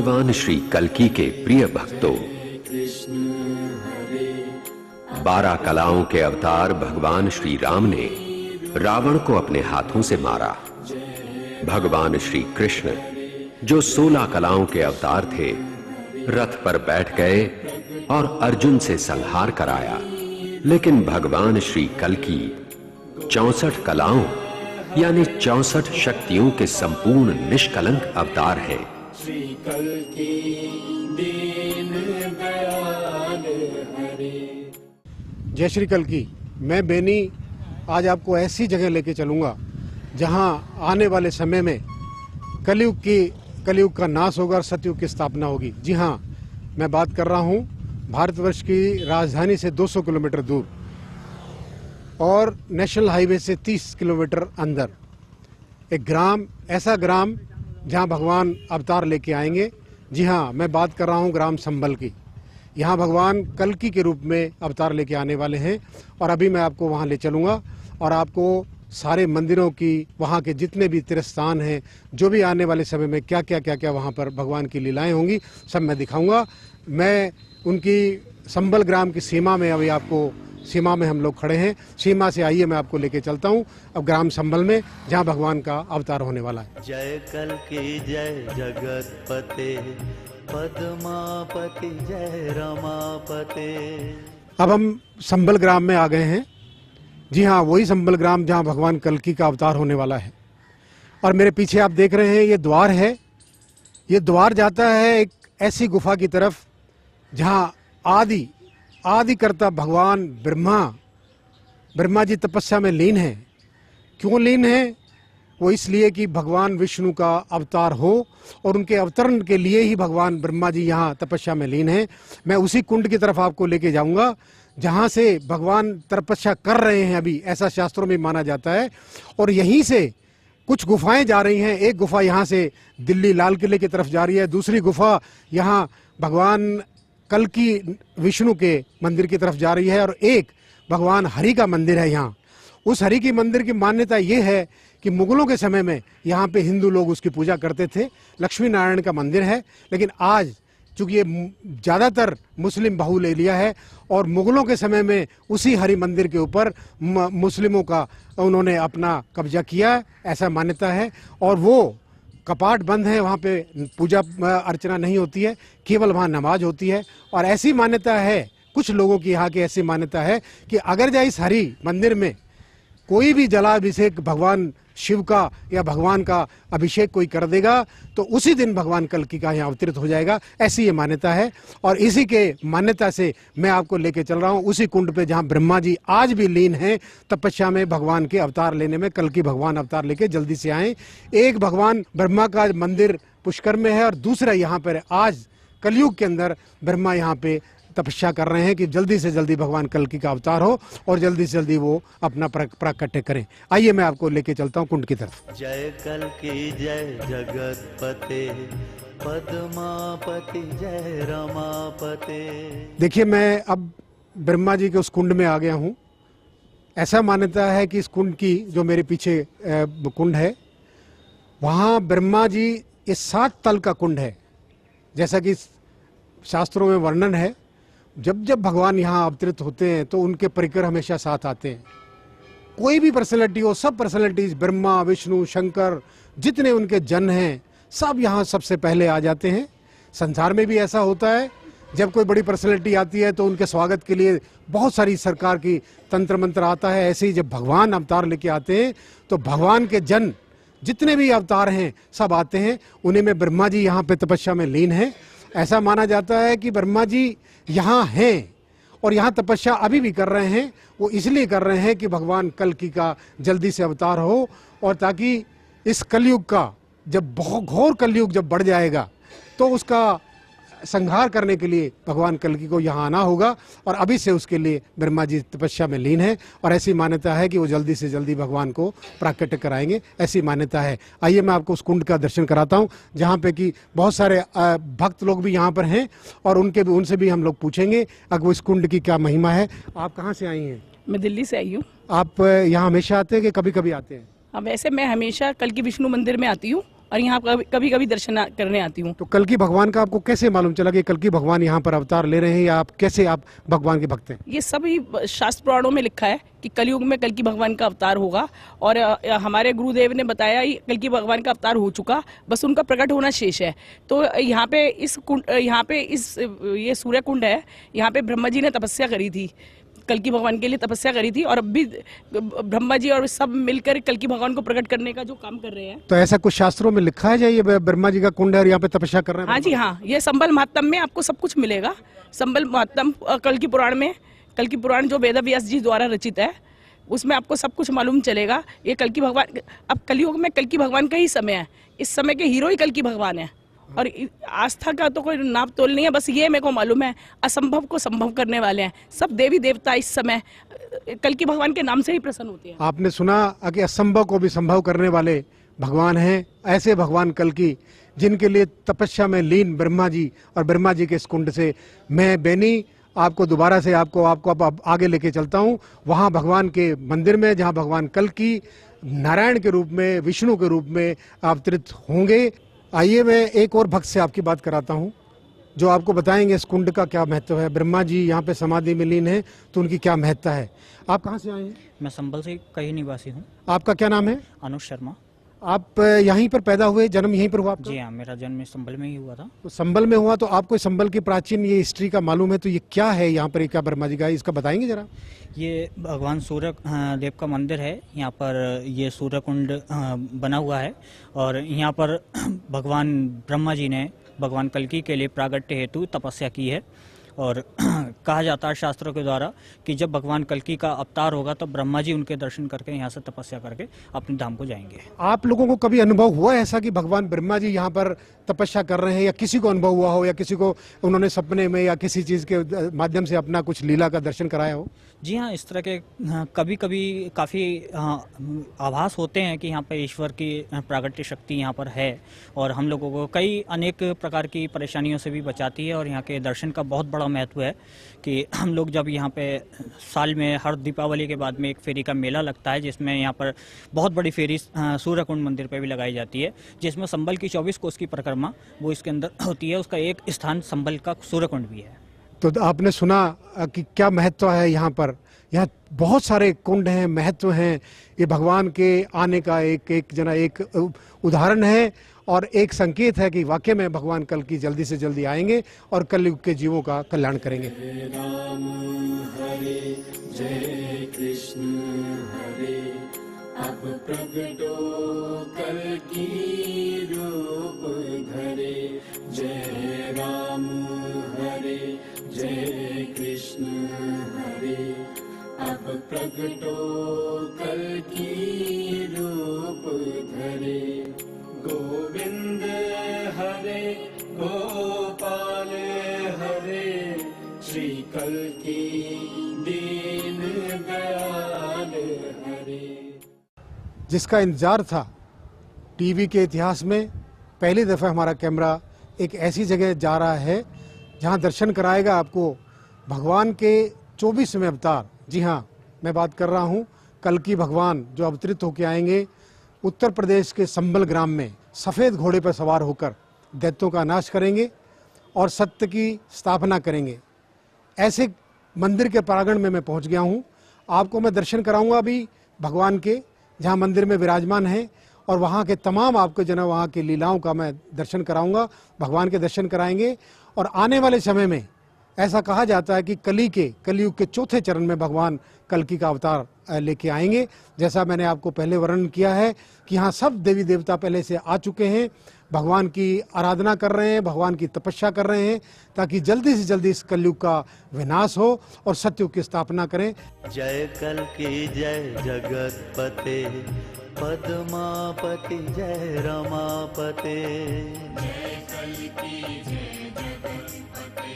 भगवान श्री कल्कि के प्रिय भक्तों, 12 कलाओं के अवतार भगवान श्री राम ने रावण को अपने हाथों से मारा। भगवान श्री कृष्ण जो 16 कलाओं के अवतार थे, रथ पर बैठ गए और अर्जुन से संहार कराया। लेकिन भगवान श्री कल्कि 64 कलाओं यानी 64 शक्तियों के संपूर्ण निष्कलंक अवतार हैं। श्री कल्कि दीन दयाल हरे। जय श्री कल्कि। मैं बेनी आज आपको ऐसी जगह लेके चलूंगा जहां आने वाले समय में कलयुग का नाश होगा और सतयुग की स्थापना होगी। जी हाँ, मैं बात कर रहा हूं भारतवर्ष की राजधानी से 200 किलोमीटर दूर और नेशनल हाईवे से 30 किलोमीटर अंदर एक ग्राम, ऐसा ग्राम जहां भगवान अवतार लेके आएंगे। जी हाँ, मैं बात कर रहा हूं ग्राम संबल की। यहाँ भगवान कल्कि के रूप में अवतार लेके आने वाले हैं और अभी मैं आपको वहाँ ले चलूँगा और आपको सारे मंदिरों की, वहाँ के जितने भी तीर्थ स्थान हैं, जो भी आने वाले समय में क्या क्या वहाँ पर भगवान की लीलाएं होंगी, सब मैं दिखाऊंगा। मैं उनकी संबल ग्राम की सीमा में, अभी आपको सीमा में हम लोग खड़े हैं। सीमा से आइए मैं आपको लेके चलता हूँ अब ग्राम संबल में, जहाँ भगवान का अवतार होने वाला है। जय कल्कि जय जगतपते, पद्मापति जय रमापते। अब हम संबल ग्राम में आ गए हैं। जी हाँ, वही संबल ग्राम जहाँ भगवान कल्कि का अवतार होने वाला है। और मेरे पीछे आप देख रहे हैं ये द्वार है। ये द्वार जाता है एक ऐसी गुफा की तरफ जहाँ आदि करता भगवान ब्रह्मा जी तपस्या में लीन है। क्यों लीन है? वो इसलिए कि भगवान विष्णु का अवतार हो और उनके अवतरण के लिए ही भगवान ब्रह्मा जी यहाँ तपस्या में लीन है। मैं उसी कुंड की तरफ आपको लेके जाऊंगा जहाँ से भगवान तपस्या कर रहे हैं अभी, ऐसा शास्त्रों में माना जाता है। और यहीं से कुछ गुफाएं जा रही हैं। एक गुफा यहाँ से दिल्ली लाल किले की तरफ जा रही है, दूसरी गुफा यहाँ भगवान कल्कि विष्णु के मंदिर की तरफ जा रही है और एक भगवान हरि का मंदिर है यहाँ। उस हरि की मंदिर की मान्यता ये है कि मुगलों के समय में यहाँ पे हिंदू लोग उसकी पूजा करते थे। लक्ष्मी नारायण का मंदिर है, लेकिन आज चूंकि ये ज़्यादातर मुस्लिम बहुल एरिया है और मुगलों के समय में उसी हरि मंदिर के ऊपर मुस्लिमों का उन्होंने अपना कब्जा किया, ऐसा मान्यता है। और वो कपाट बंद है, वहाँ पे पूजा अर्चना नहीं होती है, केवल वहाँ नमाज होती है। और ऐसी मान्यता है, कुछ लोगों की यहाँ की ऐसी मान्यता है कि अगर जाए इस हरि मंदिर में कोई भी जलाभिषेक भगवान शिव का या भगवान का अभिषेक कोई कर देगा तो उसी दिन भगवान कल्कि का यहाँ अवतरित हो जाएगा, ऐसी ये मान्यता है। और इसी के मान्यता से मैं आपको लेके चल रहा हूँ उसी कुंड पे जहाँ ब्रह्मा जी आज भी लीन हैं तपस्या में भगवान के अवतार लेने में। कल्कि भगवान अवतार लेके जल्दी से आए। एक भगवान ब्रह्मा का मंदिर पुष्कर में है और दूसरा यहाँ पर आज कलयुग के अंदर ब्रह्मा यहाँ पे तपस्या कर रहे हैं कि जल्दी से जल्दी भगवान कल्कि का अवतार हो और जल्दी से जल्दी वो अपना प्राकट्य करें। आइए मैं आपको लेके चलता हूँ कुंड की तरफ। जय कल्कि जय जगतपते, पद्मापति जय रमापते। देखिए, मैं अब ब्रह्मा जी के उस कुंड में आ गया हूँ। ऐसा मान्यता है कि इस कुंड की, जो मेरे पीछे कुंड है, वहाँ ब्रह्मा जी इस 7 तल का कुंड है। जैसा कि शास्त्रों में वर्णन है, जब जब भगवान यहाँ अवतरित होते हैं तो उनके परिकर हमेशा साथ आते हैं। कोई भी पर्सनैलिटी हो, सब पर्सनैलिटीज, ब्रह्मा विष्णु शंकर, जितने उनके जन हैं, सब यहाँ सबसे पहले आ जाते हैं। संसार में भी ऐसा होता है, जब कोई बड़ी पर्सनैलिटी आती है तो उनके स्वागत के लिए बहुत सारी सरकार की तंत्र मंत्र आता है। ऐसे ही जब भगवान अवतार लेके आते हैं तो भगवान के जन जितने भी अवतार हैं सब आते हैं। उन्हीं में ब्रह्मा जी यहाँ पे तपस्या में लीन है। ऐसा माना जाता है कि ब्रह्मा जी यहाँ हैं और यहाँ तपस्या अभी भी कर रहे हैं। वो इसलिए कर रहे हैं कि भगवान कल्कि का जल्दी से अवतार हो और ताकि इस कलयुग का, जब बहुत घोर कलयुग जब बढ़ जाएगा तो उसका संहार करने के लिए भगवान कल्कि को यहाँ आना होगा। और अभी से उसके लिए ब्रह्मा जी तपस्या में लीन है और ऐसी मान्यता है कि वो जल्दी से जल्दी भगवान को प्राकट्य कराएंगे, ऐसी मान्यता है। आइए मैं आपको उस कुंड का दर्शन कराता हूँ जहाँ पे कि बहुत सारे भक्त लोग भी यहाँ पर हैं और उनसे भी हम लोग पूछेंगे अगर इस कुंड की क्या महिमा है। आप कहाँ से आई हैं? मैं दिल्ली से आई हूँ। आप यहाँ हमेशा आते हैं कि कभी कभी आते हैं? हाँ, वैसे मैं हमेशा कल्कि विष्णु मंदिर में आती हूँ और यहाँ कभी कभी दर्शन करने आती हूँ। तो कल्कि भगवान का आपको कैसे मालूम चला कि कल्कि भगवान यहाँ पर अवतार ले रहे हैं, या आप कैसे आप भगवान के भक्त हैं? ये सभी शास्त्र पुराणों में लिखा है कि कलयुग में कल्कि भगवान का अवतार होगा, और हमारे गुरुदेव ने बताया ही कल्कि भगवान का अवतार हो चुका, बस उनका प्रकट होना शेष है। तो यहाँ पे ये सूर्य कुंड है, यहाँ पे ब्रह्मा जी ने तपस्या करी थी, कल्कि भगवान के लिए तपस्या करी थी, और अब भी ब्रह्मा जी और सब मिलकर कल्कि भगवान को प्रकट करने का जो काम कर रहे हैं। तो ऐसा कुछ शास्त्रों में लिखा है, ये ब्रह्मा जी का कुंड है और यहाँ पे तपस्या कर रहे हैं? हाँ जी हाँ, ये संबल महात्म में आपको सब कुछ मिलेगा। संबल महात्म कल्कि पुराण में, कल्कि पुराण जो वेद व्यास जी द्वारा रचित है, उसमें आपको सब कुछ मालूम चलेगा। ये कल्कि भगवान, अब कलयुग में कल्कि भगवान का ही समय है, इस समय के हीरो ही कल्कि भगवान है, और आस्था का तो कोई नाप तोल नहीं है। बस ये मेरे को मालूम है, असंभव को संभव करने वाले हैं सब देवी देवता, इस समय कल्कि भगवान के नाम से ही प्रसन्न होते हैं। आपने सुना कि असंभव को भी संभव करने वाले भगवान हैं, ऐसे भगवान कल्कि जिनके लिए तपस्या में लीन ब्रह्मा जी, और ब्रह्मा जी के इस कुंड से मैं बेनी आपको दोबारा से आपको अब आगे लेके चलता हूँ, वहाँ भगवान के मंदिर में, जहाँ भगवान कल्कि नारायण के रूप में, विष्णु के रूप में अवतरित होंगे। आइए मैं एक और भक्त से आपकी बात कराता हूँ, जो आपको बताएंगे इस कुंड का क्या महत्व है। ब्रह्मा जी यहाँ पे समाधि में लीन है, तो उनकी क्या महत्ता है। आप कहाँ से आए हैं? मैं संभल से कहीं निवासी हूँ। आपका क्या नाम है? अनुज शर्मा। आप यहीं पर पैदा हुए, जन्म यहीं पर हुआ आपका? जी हाँ, मेरा जन्म संभल में ही हुआ था। तो संभल में हुआ, तो आपको संभल की प्राचीन ये हिस्ट्री का मालूम है, तो ये क्या है यहाँ पर, क्या ब्रह्मा जी का, इसका बताएंगे जरा। ये भगवान सूर्य देव का मंदिर है। यहाँ पर ये सूर्य कुंड बना हुआ है, और यहाँ पर भगवान ब्रह्मा जी ने भगवान कल्कि के लिए प्रागट्य हेतु तपस्या की है। और कहा जाता है शास्त्रों के द्वारा कि जब भगवान कल्कि का अवतार होगा तो ब्रह्मा जी उनके दर्शन करके यहाँ से तपस्या करके अपने धाम को जाएंगे। आप लोगों को कभी अनुभव हुआ ऐसा कि भगवान ब्रह्मा जी यहाँ पर तपस्या कर रहे हैं, या किसी को अनुभव हुआ हो, या किसी को उन्होंने सपने में या किसी चीज़ के माध्यम से अपना कुछ लीला का दर्शन कराया हो? जी हाँ, इस तरह के कभी कभी काफ़ी आभास होते हैं कि यहाँ पे ईश्वर की प्रागट्य शक्ति यहाँ पर है, और हम लोगों को कई अनेक प्रकार की परेशानियों से भी बचाती है। और यहाँ के दर्शन का बहुत बड़ा महत्व है कि हम लोग जब यहाँ पे साल में हर दीपावली के बाद में एक फेरी का मेला लगता है, जिसमें यहाँ पर बहुत बड़ी फेरी सूर्यकुंड मंदिर पे भी लगाई जाती है, जिसमें संबल की 24 कोस की परिक्रमा वो इसके अंदर होती है। उसका एक स्थान संबल का सूर्यकुंड भी है। तो आपने सुना कि क्या महत्व है यहाँ पर। यहाँ बहुत सारे कुंड हैं, महत्व हैं। ये भगवान के आने का एक उदाहरण है, और एक संकेत है कि वाकई में भगवान कल्कि जल्दी से जल्दी आएंगे और कलयुग के जीवों का कल्याण करेंगे। जय राम हरे, जय कृष्ण हरे, अब प्रगटो कल्कि रूप धरे। जय राम हरे, जय कृष्ण हरे, अब प्रगटो कल्कि रूप धरे। गोविंद हरे, गोपाल हरे, श्री कल्कि दीन दयाल हरे। जिसका इंतजार था, टीवी के इतिहास में पहली दफ़ा हमारा कैमरा एक ऐसी जगह जा रहा है जहां दर्शन कराएगा आपको भगवान के 24वें अवतार। जी हाँ, मैं बात कर रहा हूं कल्कि भगवान जो अवतरित होकर आएंगे उत्तर प्रदेश के संबल ग्राम में, सफ़ेद घोड़े पर सवार होकर दैत्यों का नाश करेंगे और सत्य की स्थापना करेंगे। ऐसे मंदिर के प्रांगण में मैं पहुंच गया हूं। आपको मैं दर्शन कराऊंगा अभी भगवान के, जहां मंदिर में विराजमान हैं, और वहां के तमाम आपको वहां की लीलाओं का मैं दर्शन कराऊंगा, भगवान के दर्शन कराएंगे। और आने वाले समय में ऐसा कहा जाता है कि कलयुग के चौथे चरण में भगवान कल्कि का अवतार लेके आएंगे। जैसा मैंने आपको पहले वर्णन किया है कि यहाँ सब देवी देवता पहले से आ चुके हैं, भगवान की आराधना कर रहे हैं, भगवान की तपस्या कर रहे हैं, ताकि जल्दी से जल्दी इस कलयुग का विनाश हो और सत्ययुग की स्थापना करें। जय कल्कि जय जगतपते, पद्मापति जय रमापते। जय कल्कि जय जगतपते,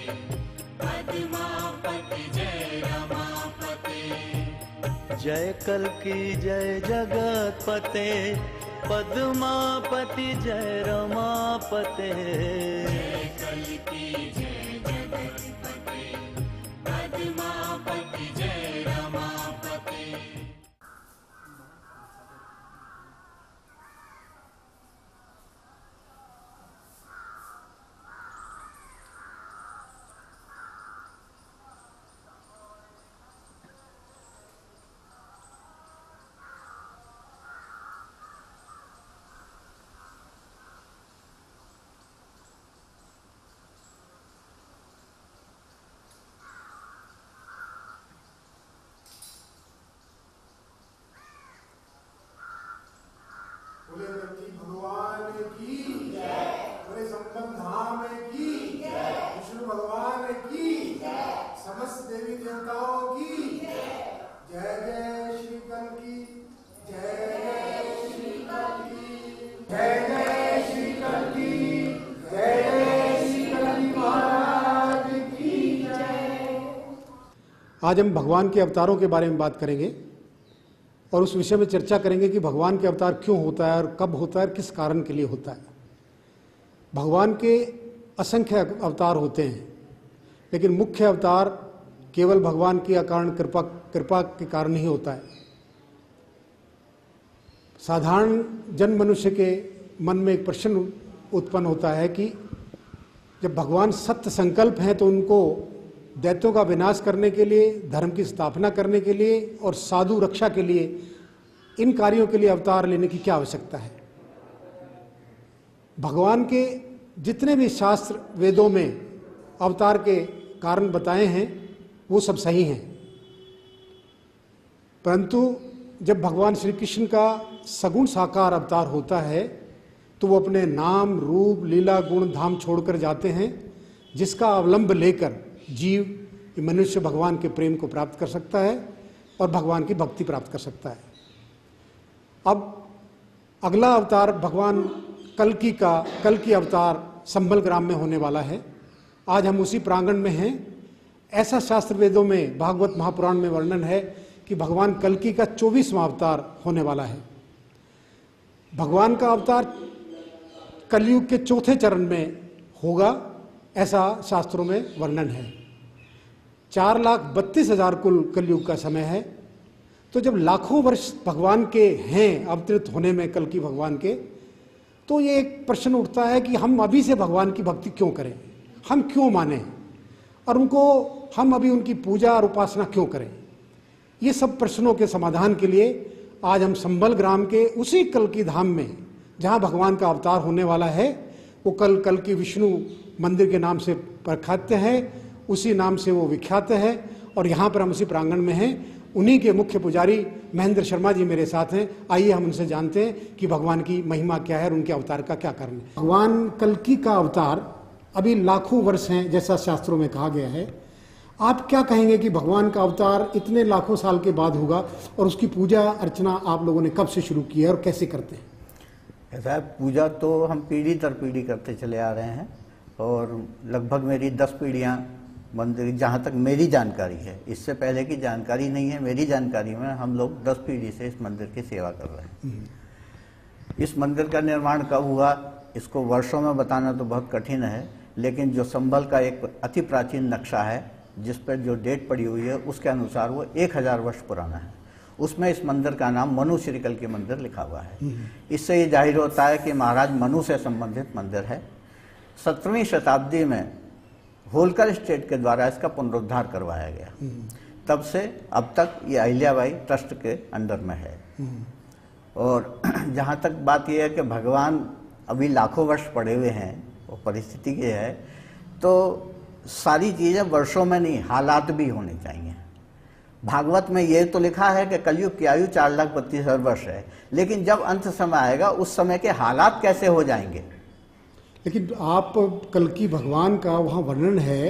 पद्मापति जय रमापते। जय कल्कि जय जगतपते, पद्मापति जय रमापते। जय कल्कि जय जगतपते, पद्मापति जय रमापते। आज हम भगवान के अवतारों के बारे में बात करेंगे और उस विषय में चर्चा करेंगे कि भगवान के अवतार क्यों होता है और कब होता है और किस कारण के लिए होता है। भगवान के असंख्य अवतार होते हैं, लेकिन मुख्य अवतार केवल भगवान की अकारण कृपा के कारण ही होता है। साधारण जन मनुष्य के मन में एक प्रश्न उत्पन्न होता है कि जब भगवान सत्य संकल्प हैं तो उनको दैत्यों का विनाश करने के लिए, धर्म की स्थापना करने के लिए और साधु रक्षा के लिए, इन कार्यों के लिए अवतार लेने की क्या आवश्यकता है। भगवान के जितने भी शास्त्र वेदों में अवतार के कारण बताए हैं वो सब सही हैं, परंतु जब भगवान श्री कृष्ण का सगुण साकार अवतार होता है तो वो अपने नाम, रूप, लीला, गुण, धाम छोड़कर जाते हैं, जिसका अवलंब लेकर जीव मनुष्य भगवान के प्रेम को प्राप्त कर सकता है और भगवान की भक्ति प्राप्त कर सकता है। अब अगला अवतार भगवान कल की अवतार संबल ग्राम में होने वाला है। आज हम उसी प्रांगण में हैं। ऐसा शास्त्र वेदों में, भागवत महापुराण में वर्णन है कि भगवान कल्कि का 24वां अवतार होने वाला है। भगवान का अवतार कलयुग के चौथे चरण में होगा, ऐसा शास्त्रों में वर्णन है। 4,32,000 कुल कलयुग का समय है। तो जब लाखों वर्ष भगवान के हैं अवतरित होने में कल्कि भगवान के, तो ये एक प्रश्न उठता है कि हम अभी से भगवान की भक्ति क्यों करें, हम क्यों माने और उनको हम अभी उनकी पूजा और उपासना क्यों करें। ये सब प्रश्नों के समाधान के लिए आज हम संबल ग्राम के उसी कल्कि धाम में जहाँ भगवान का अवतार होने वाला है, वो कल्कि विष्णु मंदिर के नाम से प्रख्यात है, उसी नाम से वो विख्यात है और यहाँ पर हम उसी प्रांगण में हैं। उन्हीं के मुख्य पुजारी महेंद्र शर्मा जी मेरे साथ हैं। आइए हम उनसे जानते हैं कि भगवान की महिमा क्या है और उनके अवतार का क्या कारण है। भगवान कल्कि का अवतार अभी लाखों वर्ष हैं जैसा शास्त्रों में कहा गया है। आप क्या कहेंगे कि भगवान का अवतार इतने लाखों साल के बाद होगा और उसकी पूजा अर्चना आप लोगों ने कब से शुरू की है और कैसे करते हैं? ऐसा है, पूजा तो हम पीढ़ी दर पीढ़ी करते चले आ रहे हैं और लगभग मेरी 10 पीढ़ियाँ मंदिर, जहाँ तक मेरी जानकारी है, इससे पहले की जानकारी नहीं है, मेरी जानकारी में हम लोग 10 पीढ़ी से इस मंदिर की सेवा कर रहे हैं। इस मंदिर का निर्माण कब हुआ इसको वर्षों में बताना तो बहुत कठिन है, लेकिन जो संभल का एक अति प्राचीन नक्शा है जिस पर जो डेट पड़ी हुई है उसके अनुसार वो 1000 वर्ष पुराना है। उसमें इस मंदिर का नाम मनु श्री कल्कि मंदिर लिखा हुआ है। इससे ये जाहिर होता है कि महाराज मनु से संबंधित मंदिर है। 17वीं शताब्दी में होलकर स्टेट के द्वारा इसका पुनरुद्धार करवाया गया। तब से अब तक ये अहिल्याबाई ट्रस्ट के अंडर में है। और जहाँ तक बात यह है कि भगवान अभी लाखों वर्ष पड़े हुए हैं, वो परिस्थिति की है, तो सारी चीज़ें वर्षों में नहीं, हालात भी होने चाहिए। भागवत में ये तो लिखा है कि कलयुग की आयु 4,32,000 वर्ष है, लेकिन जब अंत समय आएगा उस समय के हालात कैसे हो जाएंगे। लेकिन आप कल्कि भगवान का वहाँ वर्णन है,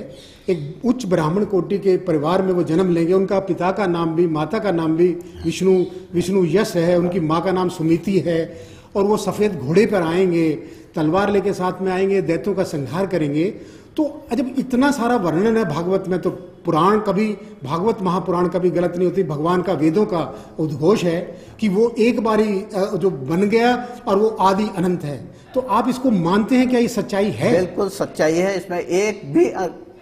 एक उच्च ब्राह्मण कोटि के परिवार में वो जन्म लेंगे। उनका पिता का नाम भी, माता का नाम भी विष्णु यश है, उनकी माँ का नाम सुमिति है और वो सफ़ेद घोड़े पर आएंगे, तलवार लेके साथ में आएंगे, दैत्यों का संहार करेंगे। तो जब इतना सारा वर्णन है भागवत में, तो पुराण कभी, भागवत महापुराण कभी गलत नहीं होती। भगवान का वेदों का उद्घोष है कि वो एक बारी जो बन गया और वो आदि अनंत है। तो आप इसको मानते हैं, क्या ये सच्चाई है? बिल्कुल सच्चाई है, इसमें एक भी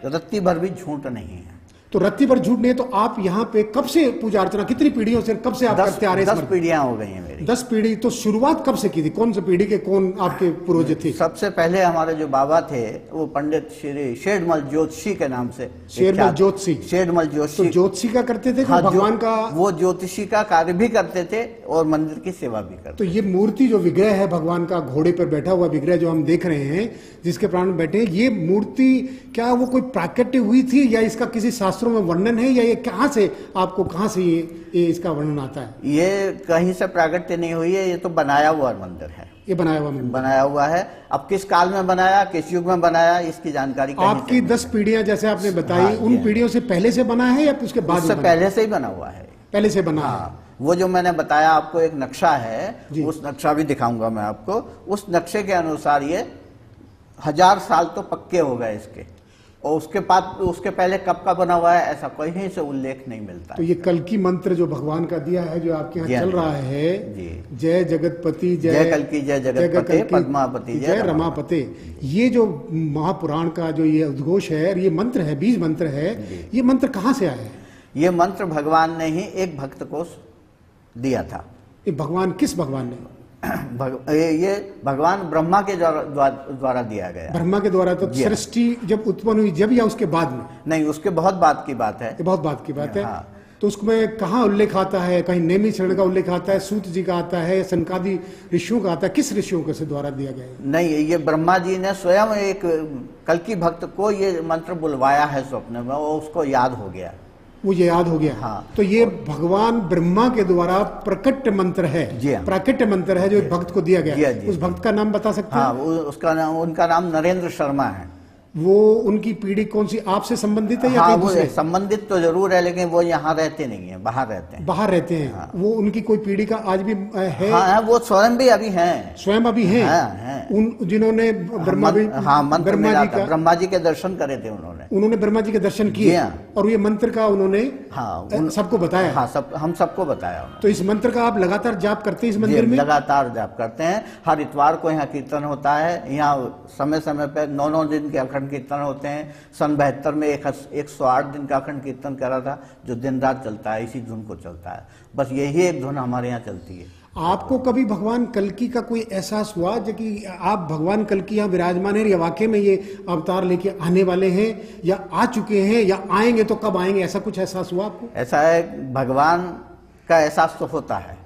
रत्ती भर भी झूठ नहीं है। तो रत्ती भर झूठ नहीं है। तो आप यहाँ पे कब से पूजा अर्चना, कितनी पीढ़ियों से, कब से आप करते आ रहे हैं? 10 पीढ़ियां हो गई हैं मेरी। 10 पीढ़ी। तो शुरुआत कब से की थी? कौन सी पीढ़ी के कौन आपके पूर्वज थे? सबसे पहले हमारे जो बाबा थे वो पंडित श्री शेरमल ज्योतिषी के नाम से। शेरमल ज्योतिषी। शेरमल ज्योतिषी। तो ज्योतिषी का करते थे? हाँ, भगवान का वो ज्योतिषी का कार्य भी करते थे और मंदिर की सेवा भी करते। तो ये मूर्ति जो विग्रह है भगवान का, घोड़े पर बैठा हुआ विग्रह जो हम देख रहे हैं, जिसके प्राण में बैठे हैं, ये मूर्ति क्या वो कोई प्राकट्य हुई थी या इसका किसी शास्त्रों में वर्णन है, या ये कहाँ से ये इसका वर्णन आता है? ये कहीं से प्राकट्य नहीं हुई है, ये तो बनाया हुआ मंदिर है। ये बनाया हुआ मंदिर बनाया हुआ है। अब किस काल में बनाया, किस युग में बनाया, इसकी जानकारी आपकी 10 पीढ़ियां जैसे आपने बताई, हाँ, उन पीढ़ियों से पहले से बना है या उसके बाद? उससे पहले से ही बना हुआ है। पहले से बना हाँ, है। वो जो मैंने बताया आपको एक नक्शा है, उस नक्शा भी दिखाऊंगा मैं आपको। उस नक्शे के अनुसार ये 1000 साल तो पक्के हो गए इसके। और उसके पहले कब का बना हुआ है ऐसा कहीं से उल्लेख नहीं मिलता तो है। ये कल्कि मंत्र जो भगवान का दिया है, जो आपके यहाँ जी, चल जी। रहा है, जी। जय जगतपति जय कल्कि जय जगतपते, कल्कि पद्मावती जय रमापते, ये जो महापुराण का जो ये उद्घोष है, और ये मंत्र है, बीज मंत्र है, ये मंत्र कहाँ से आया है? ये मंत्र भगवान ने ही एक भक्त को दिया था। ये भगवान, किस भगवान ने? ये भगवान ब्रह्मा के द्वारा दिया गया। ब्रह्मा के द्वारा? तो जी हाँ। सृष्टि जब उत्पन्न हुई, जब या उसके बाद में? नहीं, उसके बहुत बाद की बात है। ये बहुत बात की बात है। हाँ। तो उसमें कहाँ उल्लेख आता है? कहीं नेमी शरण का उल्लेख आता है, सूत जी का आता है, सनकादि ऋषियों का आता है? किस ऋषियों के से द्वारा दिया गया है? नहीं, ये ब्रह्मा जी ने स्वयं एक कल्कि भक्त को ये मंत्र बुलवाया है स्वप्न में, वो उसको याद हो गया। वो ये याद हो गया। हाँ। तो ये भगवान ब्रह्मा के द्वारा प्रकट मंत्र है, जी हाँ। प्राकट्य मंत्र है, जो एक भक्त को दिया गया जी हाँ, है। जी, उस जी। भक्त का नाम बता सकते हैं? हाँ, उनका नाम नरेंद्र शर्मा है। वो उनकी पीढ़ी कौन सी, आपसे संबंधित है या हाँ, कहीं वो दूसरे? संबंधित तो जरूर है, लेकिन वो यहाँ रहते नहीं है, बाहर रहते हैं। बाहर रहते हैं। वो उनकी कोई पीढ़ी का आज भी है? हाँ, वो स्वयं भी अभी हैं। स्वयं अभी हैं? हैं। उन जिन्होंने ब्रह्मा जी का, ब्रह्मा जी के दर्शन करे थे उन्होंने ब्रह्मा जी के दर्शन जी किए, हाँ। और ये मंत्र का उन्होंने सबको बताया। हाँ, हम सबको बताया उन्होंने। तो इस मंत्र का आप लगातार जाप करते हैं इस मंदिर में? लगातार जाप करते हैं। हर इतवार को यहाँ कीर्तन होता है। यहाँ समय समय पे 9 दिन के अखंड कीर्तन होते हैं। सन 72 में 108 दिन का अखंड कीर्तन करा था, जो दिन रात चलता है, इसी धुन को चलता है। बस यही एक धुन हमारे यहाँ चलती है। आपको कभी भगवान कल्कि का कोई एहसास हुआ जो कि आप भगवान कल्कि यहाँ विराजमान है, या वाकई में ये अवतार लेके आने वाले हैं, या आ चुके हैं, या आएंगे तो कब आएंगे, ऐसा कुछ एहसास हुआ आपको? ऐसा है, भगवान का एहसास तो होता है,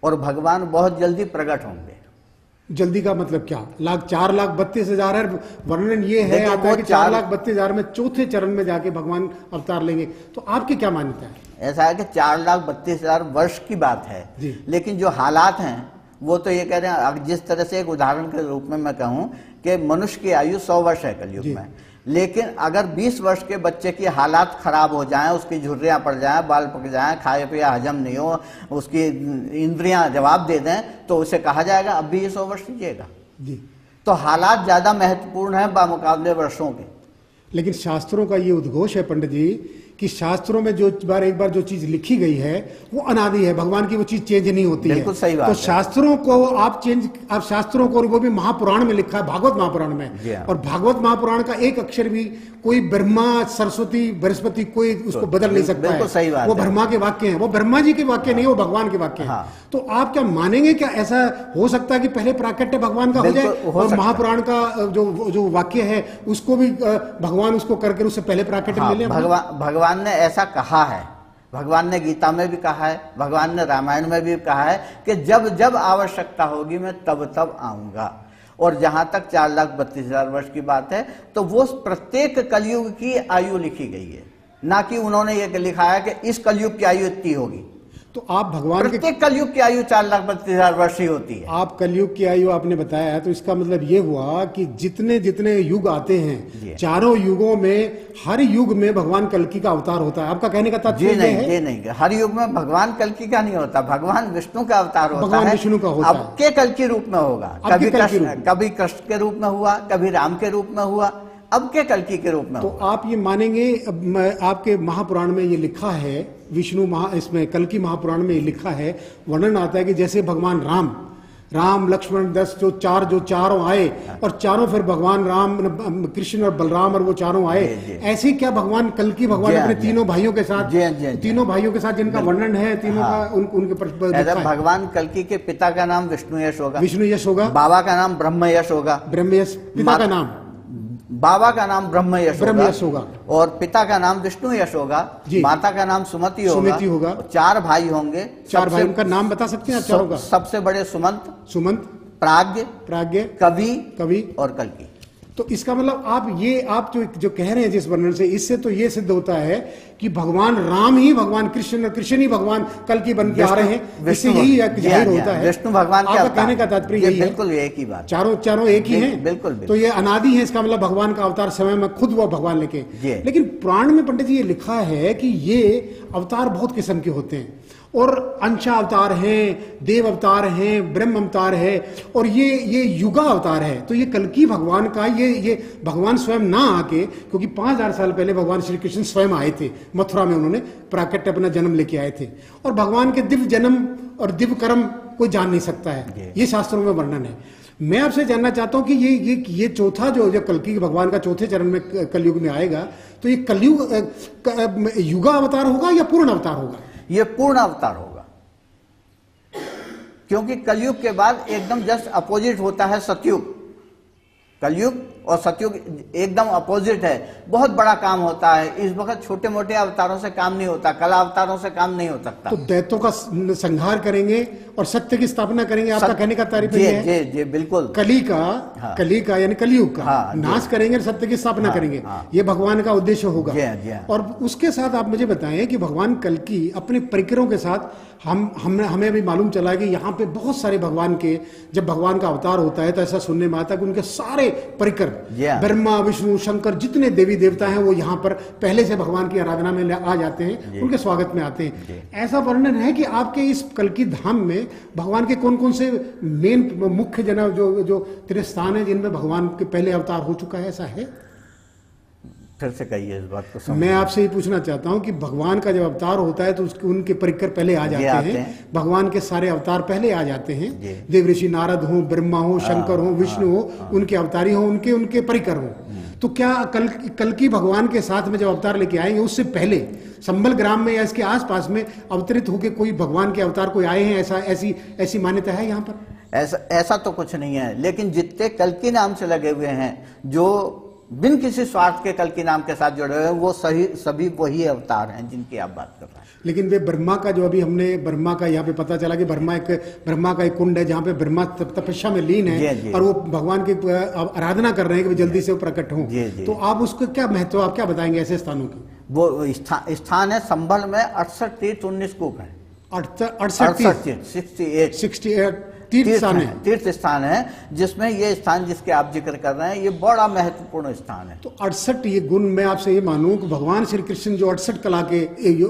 और भगवान बहुत जल्दी प्रकट होंगे। जल्दी का मतलब क्या? 4,32,000 है, वर्णन ये है देखिए, आता है कि वो 4,32,000 में चौथे चरण में जाके भगवान अवतार लेंगे। तो आपकी क्या मान्यता है? ऐसा है कि 4,32,000 वर्ष की बात है, लेकिन जो हालात हैं वो तो ये कह रहे हैं। जिस तरह से एक उदाहरण के रूप में मैं कहूँ कि मनुष्य की आयु 100 वर्ष है कलयुग में, लेकिन अगर 20 वर्ष के बच्चे की हालात खराब हो जाएं, उसकी झुर्रियां पड़ जाएं, बाल पक जाएं, खाए पिया हजम नहीं हो, उसकी इंद्रियां जवाब दे दें, तो उसे कहा जाएगा अब भी ये 100 वर्ष लीजिएगा। जी। तो हालात ज्यादा महत्वपूर्ण है बामुकाबले वर्षों के। लेकिन शास्त्रों का ये उद्घोष है पंडित जी कि शास्त्रों में जो एक बार जो चीज लिखी गई है वो अनादि है, भगवान की वो चीज चेंज नहीं होती है। बिल्कुल सही बात तो है। शास्त्रों को आप शास्त्रों को, वो भी महापुराण में लिखा है, भागवत महापुराण में, और भागवत महापुराण का एक अक्षर भी कोई ब्रह्मा सरस्वती बृहस्पति कोई उसको बदल नहीं सकता है। सही बात वो ब्रह्मा के वाक्य हैं, वो ब्रह्मा जी के वाक्य नहीं, वो भगवान के वाक्य हैं। तो आप क्या मानेंगे, क्या ऐसा हो सकता है कि पहले प्राकट्य भगवान का हो जाए और महापुराण का जो वाक्य है उसको भी भगवान उसको करके उससे पहले प्राकट्य ले लें? भगवान ने ऐसा कहा है, भगवान ने गीता में भी कहा है, भगवान ने रामायण में भी कहा है कि जब जब आवश्यकता होगी मैं तब तब आऊंगा। और जहां तक 4,32,000 वर्ष की बात है, तो वो प्रत्येक कलयुग की आयु लिखी गई है, ना कि उन्होंने ये लिखा है कि इस कलयुग की आयु इतनी होगी। तो आप भगवान प्रत्येक कलयुग की आयु 4,32,000 वर्ष ही होती है। आप कलयुग की आयु आपने बताया है, तो इसका मतलब ये हुआ कि जितने जितने युग आते हैं, चारों युगों में हर युग में भगवान कल्कि का अवतार होता है। आपका कहने का तात्पर्य है? ये नहीं, हर युग में भगवान कल्कि का नहीं होता, भगवान विष्णु का अवतार होता है। भगवान विष्णु का होता है। अब के कल के रूप में होगा, कभी कृष्ण के रूप में हुआ, कभी राम के रूप में हुआ, अब के कल्कि के रूप में। तो आप ये मानेंगे, आपके महापुराण में ये लिखा है, इसमें कल्कि महापुराण में ये लिखा है, वर्णन आता है कि जैसे भगवान राम लक्ष्मण 10 जो चारों आए, और चारों फिर भगवान राम कृष्ण और बलराम और वो चारों आए, ऐसे क्या भगवान कल्कि भगवान अपने तीनों भाइयों के साथ, तीनों भाइयों के साथ जिनका वर्णन है, तीनों का उनके भगवान कल्कि के पिता का नाम विष्णुयश होगा, बाबा का नाम ब्रह्मयश होगा, पिता का नाम बाबा का नाम ब्रह्मयश होगा, और पिता का नाम विष्णुयश होगा, माता का नाम सुमति होगा, 4 भाई होंगे। 4 भाई, उनका नाम बता सकते हैं चारों का? सबसे बड़े सुमंत, प्राज्ञ, कवि और कल्कि। तो इसका मतलब आप जो कह रहे हैं जिस वर्णन से, इससे तो ये सिद्ध होता है कि भगवान राम ही भगवान कृष्ण और कृष्ण ही भगवान कल की बन के आ रहे हैं, इससे यही जाहिर होता है। विष्णु भगवान के आपका अवतार। कहने का तात्पर्य यही है, बिल्कुल एक ही बात, चारों एक ही हैं। बिल्कुल। तो ये अनादि है, इसका मतलब भगवान का अवतार समय में खुद वो भगवान लेके। लेकिन पुराण में पंडित जी ये लिखा है कि ये अवतार बहुत किस्म के होते हैं, और अंशा अवतार हैं, देव अवतार हैं, ब्रह्म अवतार है, और ये युगा अवतार है। तो ये कल्कि भगवान का ये भगवान स्वयं ना आके, क्योंकि 5000 साल पहले भगवान श्री कृष्ण स्वयं आए थे मथुरा में, उन्होंने प्राकट्य अपना जन्म लेके आए थे, और भगवान के दिव्य जन्म और दिव्य कर्म कोई जान नहीं सकता है, ये शास्त्रों में वर्णन है। मैं आपसे जानना चाहता हूं कि ये चौथा जो कल्कि भगवान का चौथे चरण में कलयुग में आएगा, तो ये कलयुग युगा अवतार होगा या पूर्ण अवतार होगा? ये पूर्ण अवतार होगा, क्योंकि कलयुग के बाद एकदम जस्ट अपोजिट होता है सतयुग। कलयुग और सतयुग एकदम अपोजिट है, बहुत बड़ा काम होता है। इस वक्त छोटे मोटे अवतारों से काम नहीं होता, कला अवतारों से काम नहीं हो सकता। तो दैत्यों का संहार करेंगे और सत्य की स्थापना करेंगे, आपका कहने का तात्पर्य है? जी बिल्कुल। कली का यानी कलयुग का नाश करेंगे और सत्य की स्थापना करेंगे, ये भगवान का उद्देश्य होगा। और उसके साथ आप मुझे बताएं कि भगवान कल्कि अपने परिकरों के साथ, हमें भी मालूम चला कि यहाँ पे बहुत सारे भगवान के, जब भगवान का अवतार होता है तो ऐसा सुनने में आता है कि उनके सारे परिकर, ब्रह्मा विष्णु शंकर जितने देवी देवता हैं, वो यहाँ पर पहले से भगवान की आराधना में आ जाते हैं, उनके स्वागत में आते हैं। ऐसा वर्णन है कि आपके इस कल्कि धाम में भगवान के कौन कौन से मेन मुख्य जो तीर्थ स्थान है जिनमें भगवान के पहले अवतार हो चुका है, ऐसा है? फिर से कहिए इस बात को। मैं आपसे ये पूछना चाहता हूं कि भगवान का जब अवतार होता है तो उनके परिकर पहले आ जाते हैं, भगवान के सारे अवतार पहले आ जाते हैं, देव ऋषि नारद हो, ब्रह्मा हो, शंकर हो, विष्णु हो, उनके अवतारी हो, उनके परिकर हो। तो क्या कल्कि भगवान के साथ में जब अवतार लेके आएंगे, उससे पहले संबल ग्राम में या इसके आसपास में अवतरित होकर कोई भगवान के अवतार कोई आए हैं, ऐसी मान्यता है यहाँ पर? ऐसा तो कुछ नहीं है, लेकिन जितने कल्कि नाम से लगे हुए हैं, जो बिन किसी स्वार्थ के कल्कि नाम के साथ जुड़े हुए हैं, वो सभी वही अवतार हैं जिनकी आप बात कर रहे हैं। लेकिन वे ब्रह्मा का, जो अभी हमने ब्रह्मा का यहाँ पे पता चला कि ब्रह्मा का एक कुंड है जहाँ पे ब्रह्मा तपस्या में लीन है, और वो भगवान की आराधना कर रहे हैं कि जल्दी से वो प्रकट हों। तो आप उसको क्या महत्व, आप क्या बताएंगे ऐसे स्थानों की? वो स्थान है संभल में 68 तीर्थ 19 कूप है। 68 तीर्थ स्थान है, जिसमें ये स्थान जिसके आप जिक्र कर रहे हैं, ये बड़ा महत्वपूर्ण स्थान है। तो 68 ये गुण, मैं आपसे ये मानूं कि भगवान श्री कृष्ण जो 68 कला के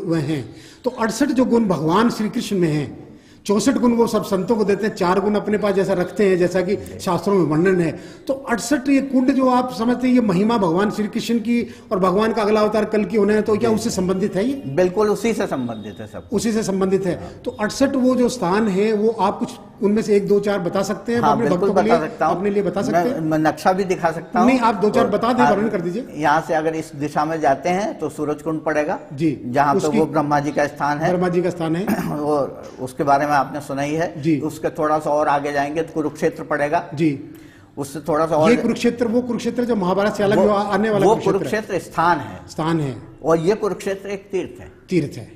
वह हैं, तो 68 जो गुण भगवान श्री कृष्ण में हैं, 64 गुण वो सब संतों को देते हैं, 4 गुण अपने पास जैसा रखते हैं, जैसा कि शास्त्रों में वर्णन है। तो 68 ये कुंड जो आप समझते हैं, ये महिमा भगवान श्री कृष्ण की और भगवान का अगला अवतार कल्कि होना है, तो क्या उससे संबंधित है ये? बिल्कुल उसी से संबंधित है, सब उसी से संबंधित है। तो 68 वो जो स्थान है, वो आप कुछ उनमें से 1 2 4 बता सकते हैं? अपने भक्तों के लिए, अपने लिए बता सकते हैं? मैं नक्शा भी दिखा सकता हूँ। नहीं, आप 2 4 बता दें, वर्णन कर दीजिए। यहाँ से अगर इस दिशा में जाते हैं तो सूरज कुंड पड़ेगा जी, जहाँ पे वो ब्रह्मा जी का स्थान है। ब्रह्मा जी का स्थान है, और उसके बारे में आपने सुना ही है जी। उसके थोड़ा सा और आगे जाएंगे तो कुरुक्षेत्र पड़ेगा जी। उससे थोड़ा सा और, ये कुरुक्षेत्र, वो कुरुक्षेत्र जो महाभारत से अलग आने वाला कुरुक्षेत्र स्थान है। और ये कुरुक्षेत्र एक तीर्थ है।